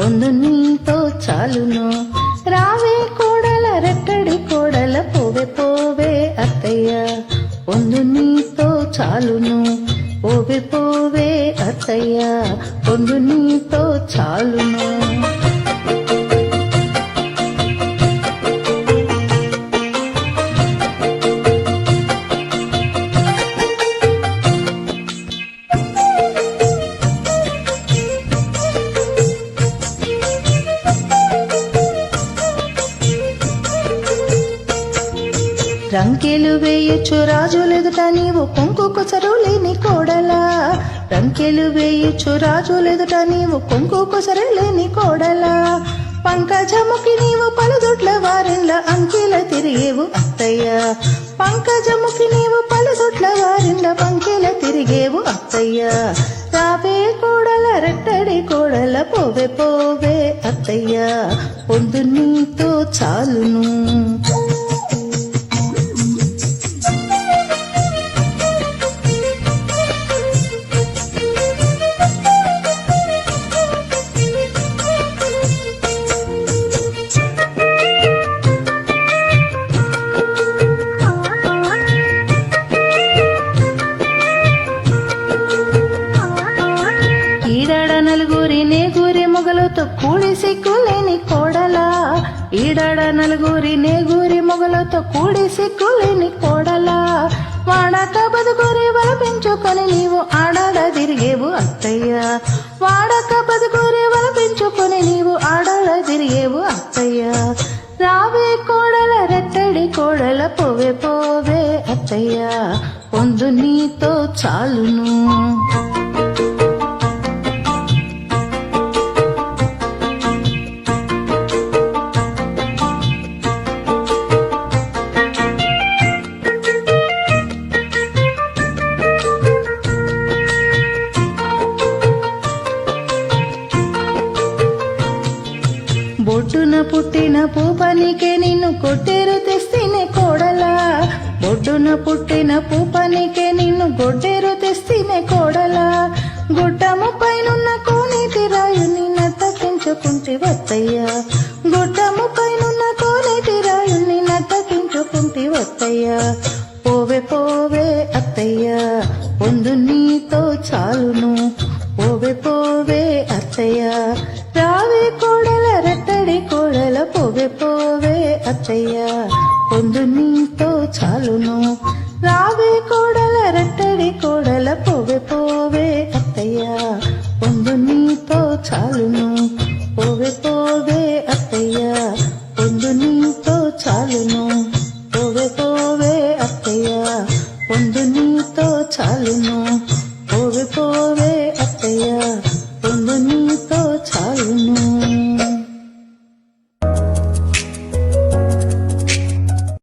పొందు నీతో చాలును. రావే కోడల రెక్కడి కోడల పోవే పోవే అత్తయ్య, పొందు నీతో చాలును. పోవే పోవే అత్తయ్య, పొందు నీతో చాలును. రంకెలు వేయచ్చు రాజులెదుట నీవు కొంకు కొసరు లేని కోడలా. రంకెలు వేయచ్చు రాజులెదుట నీవు కొంకు కొసరు లేని కోడలా. పంకజముకి నీవు పలుదొడ్ల వారిన్ల అంకెల తిరిగేవు అత్తయ్య. పంకజముకి నీవు పలుదొడ్ల వారిన్ల పంకెల తిరిగేవు అత్తయ్య. రావే కోడల రెట్టడి కోడల పోవే పోవే అత్తయ్య, పొందు నీతో చాలును. నలుగురి నేగురి మొగలతో కూడి సిగ్గులేని కోడలా. ఈడడ నలుగురి నేగురి మొగలతో కూడి సిగ్గులేని కోడలా. వాడక బతుకురి వలపించుకొని నీవు ఆడాడ తిరిగేవు అత్తయ్య. వాడక బతుకురి వలపించుకొని నీవు ఆడాడ తిరిగేవు అత్తయ్య. రావే కోడల రెట్టడి కోడల పోవే పోవే అత్తయ్య, పొందు నీతో చాలును. బొడ్డున పుట్టిన పూపనికే నిన్ను కొట్టేరు తెస్తేనే కోడలా. బొడ్డున పుట్టిన పూపనికే నిన్ను గొడ్డేరు తెస్తేనే కోడలా. గుడ్డము పైనున్న కోనేటి రాయుని నట్టకించుకుంటే వత్తయ్య. గుడ్డము పైనున్న కోనేటి రాయుని నట్టకించుకుంటే వత్తయ్య. పోవే పోవే అత్తయ్య, పొందు నీతో చాలును. పోవే పోవే అత్తయ్య, రావే కోడల రెట్టడి కోడల పోవే పోవే అత్తయ్య, పొందు నీతో చాలును. రావే కోడల రెట్టడి కోడల పోవే పోవే అత్తయ్య, పొందు నీతో చాలును. పోవే పోవే అత్తయ్య, పొందు నీతో చాలును. పోవే పోవే అత్తయ్య, పొందు నీతో చాలును. పోవే పోవే అత్తయ్య.